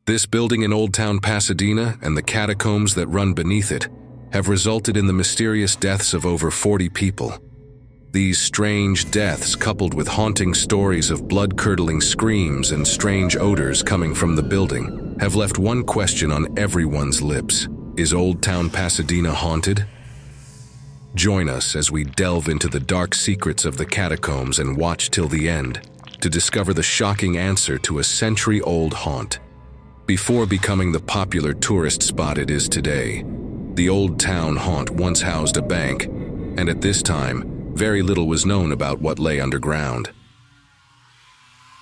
This building in Old Town Pasadena and the catacombs that run beneath it have resulted in the mysterious deaths of over 40 people. These strange deaths, coupled with haunting stories of blood-curdling screams and strange odors coming from the building, have left one question on everyone's lips. Is Old Town Pasadena haunted? Join us as we delve into the dark secrets of the catacombs and watch till the end to discover the shocking answer to a century-old haunt. Before becoming the popular tourist spot it is today, the Old Town haunt once housed a bank, and at this time, very little was known about what lay underground.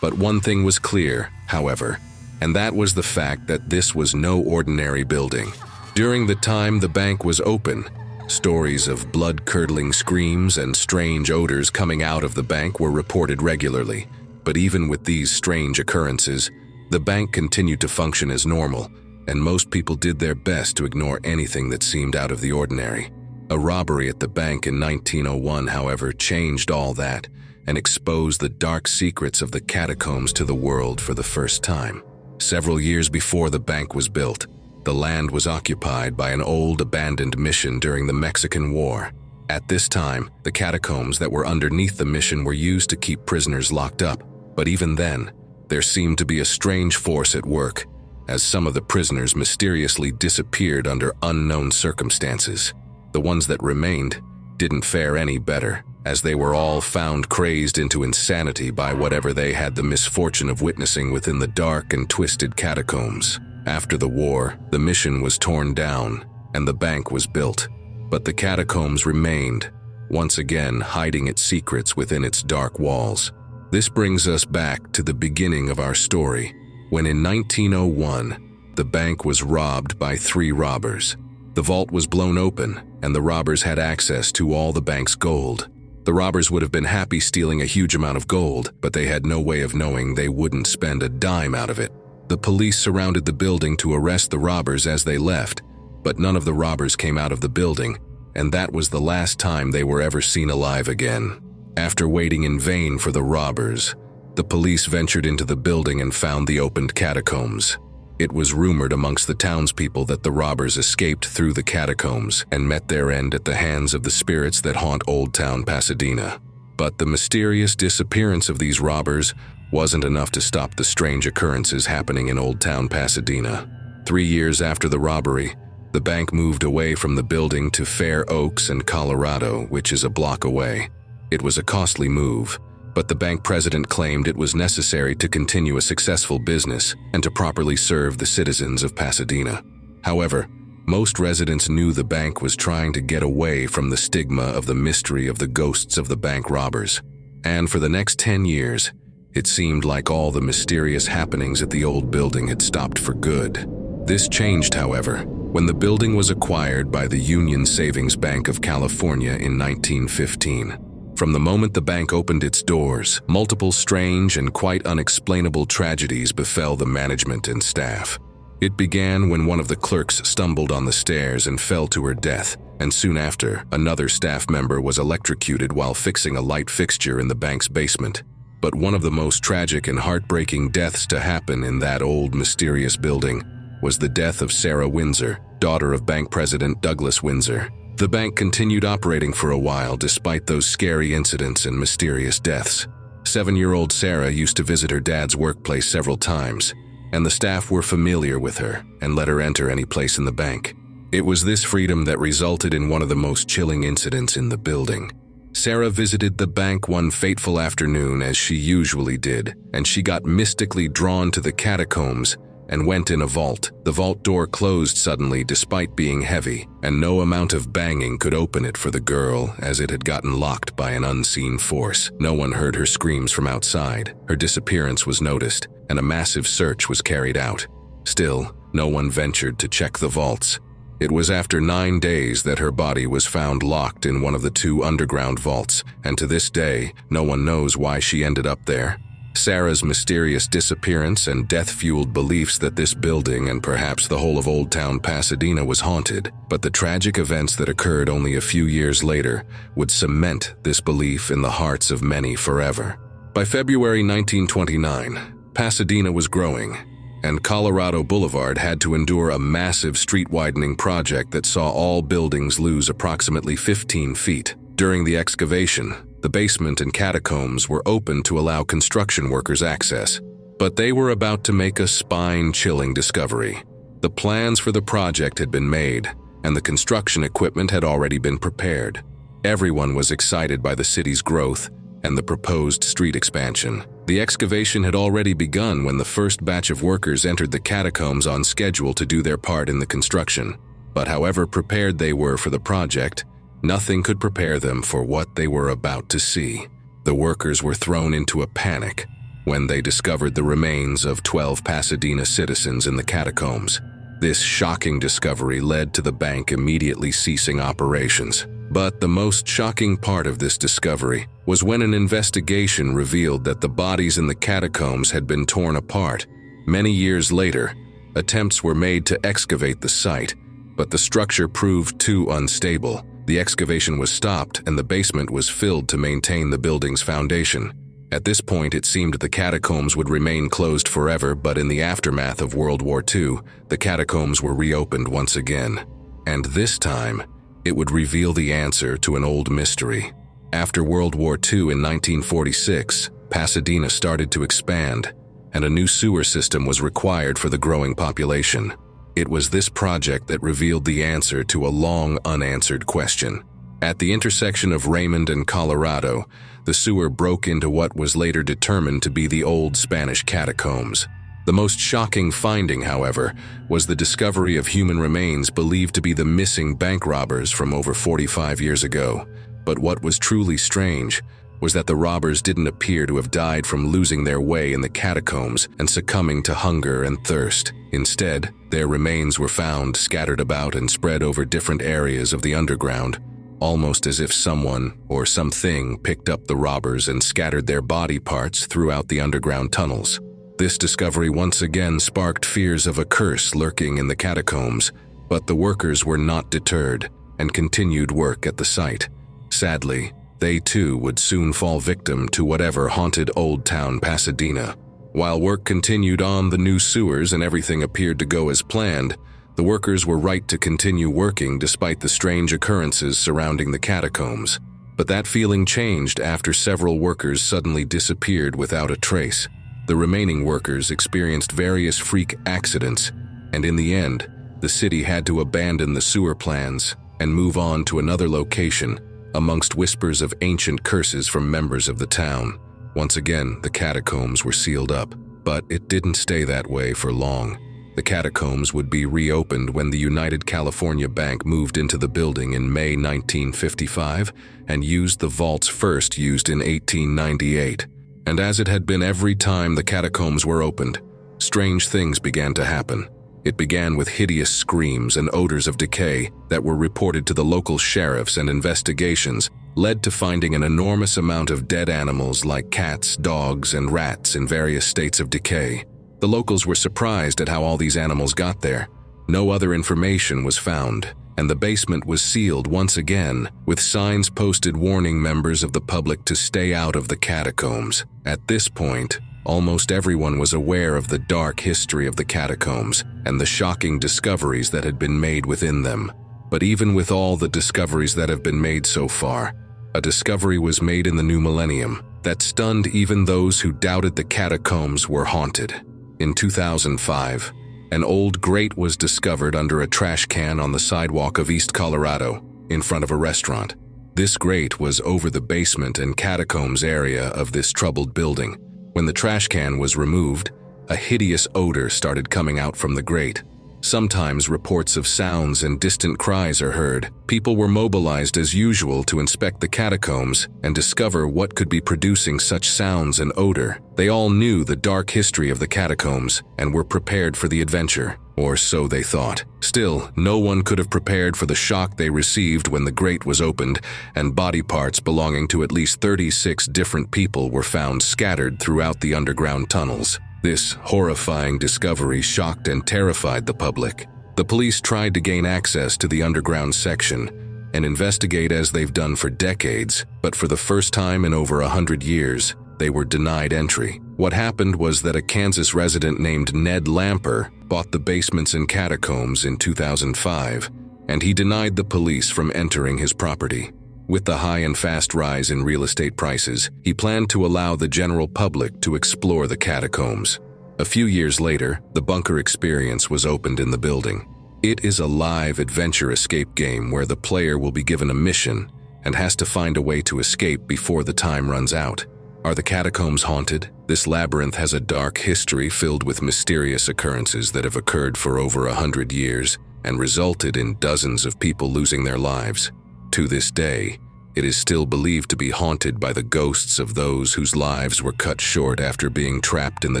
But one thing was clear, however, and that was the fact that this was no ordinary building. During the time the bank was open, stories of blood-curdling screams and strange odors coming out of the bank were reported regularly. But even with these strange occurrences, the bank continued to function as normal, and most people did their best to ignore anything that seemed out of the ordinary. A robbery at the bank in 1901, however, changed all that and exposed the dark secrets of the catacombs to the world for the first time. Several years before the bank was built, the land was occupied by an old abandoned mission during the Mexican War. At this time, the catacombs that were underneath the mission were used to keep prisoners locked up, but even then, there seemed to be a strange force at work, as some of the prisoners mysteriously disappeared under unknown circumstances. The ones that remained didn't fare any better, as they were all found crazed into insanity by whatever they had the misfortune of witnessing within the dark and twisted catacombs. After the war, the mission was torn down, and the bank was built. But the catacombs remained, once again hiding its secrets within its dark walls. This brings us back to the beginning of our story, when in 1901, the bank was robbed by 3 robbers. The vault was blown open, and the robbers had access to all the bank's gold. The robbers would have been happy stealing a huge amount of gold, but they had no way of knowing they wouldn't spend a dime out of it. The police surrounded the building to arrest the robbers as they left, but none of the robbers came out of the building, and that was the last time they were ever seen alive again. After waiting in vain for the robbers, the police ventured into the building and found the opened catacombs. It was rumored amongst the townspeople that the robbers escaped through the catacombs and met their end at the hands of the spirits that haunt Old Town Pasadena. But the mysterious disappearance of these robbers wasn't enough to stop the strange occurrences happening in Old Town Pasadena. 3 years after the robbery, the bank moved away from the building to Fair Oaks in Colorado, which is a block away. It was a costly move, but the bank president claimed it was necessary to continue a successful business and to properly serve the citizens of Pasadena. However, most residents knew the bank was trying to get away from the stigma of the mystery of the ghosts of the bank robbers. And for the next 10 years, it seemed like all the mysterious happenings at the old building had stopped for good. This changed, however, when the building was acquired by the Union Savings Bank of California in 1915. From the moment the bank opened its doors, multiple strange and quite unexplainable tragedies befell the management and staff. It began when one of the clerks stumbled on the stairs and fell to her death, and soon after, another staff member was electrocuted while fixing a light fixture in the bank's basement. But one of the most tragic and heartbreaking deaths to happen in that old, mysterious building was the death of Sarah Windsor, daughter of Bank President Douglas Windsor. The bank continued operating for a while despite those scary incidents and mysterious deaths. 7-year-old Sarah used to visit her dad's workplace several times, and the staff were familiar with her and let her enter any place in the bank. It was this freedom that resulted in one of the most chilling incidents in the building. Sarah visited the bank one fateful afternoon as she usually did, and she got mystically drawn to the catacombs and went in a vault. The vault door closed suddenly despite being heavy, and no amount of banging could open it for the girl as it had gotten locked by an unseen force. No one heard her screams from outside. Her disappearance was noticed, and a massive search was carried out. Still, no one ventured to check the vaults. It was after 9 days that her body was found locked in one of the 2 underground vaults, and to this day, no one knows why she ended up there. Sarah's mysterious disappearance and death-fueled beliefs that this building and perhaps the whole of Old Town Pasadena was haunted, but the tragic events that occurred only a few years later would cement this belief in the hearts of many forever. By February 1929, Pasadena was growing, and Colorado Boulevard had to endure a massive street-widening project that saw all buildings lose approximately 15 feet. During the excavation, the basement and catacombs were open to allow construction workers access. But they were about to make a spine-chilling discovery. The plans for the project had been made, and the construction equipment had already been prepared. Everyone was excited by the city's growth and the proposed street expansion. The excavation had already begun when the first batch of workers entered the catacombs on schedule to do their part in the construction. But however prepared they were for the project, nothing could prepare them for what they were about to see. The workers were thrown into a panic when they discovered the remains of 12 Pasadena citizens in the catacombs. This shocking discovery led to the bank immediately ceasing operations. But the most shocking part of this discovery was when an investigation revealed that the bodies in the catacombs had been torn apart. Many years later, attempts were made to excavate the site, but the structure proved too unstable. The excavation was stopped and the basement was filled to maintain the building's foundation. At this point, it seemed the catacombs would remain closed forever, but in the aftermath of World War II, the catacombs were reopened once again. And this time, it would reveal the answer to an old mystery. After World War II in 1946, Pasadena started to expand, and a new sewer system was required for the growing population. It was this project that revealed the answer to a long unanswered question. At the intersection of Raymond and Colorado, the sewer broke into what was later determined to be the old Spanish catacombs. The most shocking finding, however, was the discovery of human remains believed to be the missing bank robbers from over 45 years ago. But what was truly strange was that the robbers didn't appear to have died from losing their way in the catacombs and succumbing to hunger and thirst. Instead, their remains were found scattered about and spread over different areas of the underground, almost as if someone or something picked up the robbers and scattered their body parts throughout the underground tunnels. This discovery once again sparked fears of a curse lurking in the catacombs, but the workers were not deterred and continued work at the site. Sadly, they too would soon fall victim to whatever haunted Old Town Pasadena. While work continued on the new sewers and everything appeared to go as planned, the workers were right to continue working despite the strange occurrences surrounding the catacombs. But that feeling changed after several workers suddenly disappeared without a trace. The remaining workers experienced various freak accidents, and in the end, the city had to abandon the sewer plans and move on to another location, amongst whispers of ancient curses from members of the town. Once again, the catacombs were sealed up, but it didn't stay that way for long. The catacombs would be reopened when the United California Bank moved into the building in May 1955 and used the vaults first used in 1898. And as it had been every time the catacombs were opened, strange things began to happen. It began with hideous screams and odors of decay that were reported to the local sheriffs, and investigations led to finding an enormous amount of dead animals like cats, dogs, and rats in various states of decay. The locals were surprised at how all these animals got there. No other information was found, and the basement was sealed once again, with signs posted warning members of the public to stay out of the catacombs. At this point, almost everyone was aware of the dark history of the catacombs and the shocking discoveries that had been made within them. But even with all the discoveries that have been made so far, a discovery was made in the new millennium that stunned even those who doubted the catacombs were haunted. In 2005, an old grate was discovered under a trash can on the sidewalk of East Colorado, in front of a restaurant. This grate was over the basement and catacombs area of this troubled building. When the trash can was removed, a hideous odor started coming out from the grate. Sometimes reports of sounds and distant cries are heard. People were mobilized as usual to inspect the catacombs and discover what could be producing such sounds and odor. They all knew the dark history of the catacombs and were prepared for the adventure, or so they thought. Still, no one could have prepared for the shock they received when the grate was opened and body parts belonging to at least 36 different people were found scattered throughout the underground tunnels. This horrifying discovery shocked and terrified the public. The police tried to gain access to the underground section and investigate as they've done for decades, but for the first time in over 100 years, they were denied entry. What happened was that a Kansas resident named Ned Lamper bought the basements and catacombs in 2005, and he denied the police from entering his property. With the high and fast rise in real estate prices, he planned to allow the general public to explore the catacombs. A few years later, the Bunker Experience was opened in the building. It is a live adventure escape game where the player will be given a mission and has to find a way to escape before the time runs out. Are the catacombs haunted? This labyrinth has a dark history filled with mysterious occurrences that have occurred for over 100 years and resulted in dozens of people losing their lives. To this day, it is still believed to be haunted by the ghosts of those whose lives were cut short after being trapped in the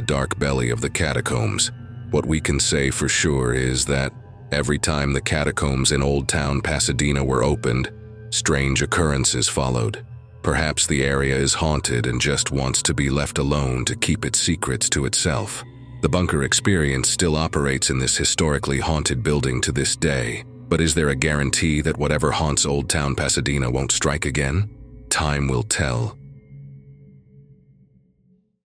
dark belly of the catacombs. What we can say for sure is that every time the catacombs in Old Town Pasadena were opened, strange occurrences followed. Perhaps the area is haunted and just wants to be left alone to keep its secrets to itself. The Bunker Experience still operates in this historically haunted building to this day. But is there a guarantee that whatever haunts Old Town Pasadena won't strike again? Time will tell.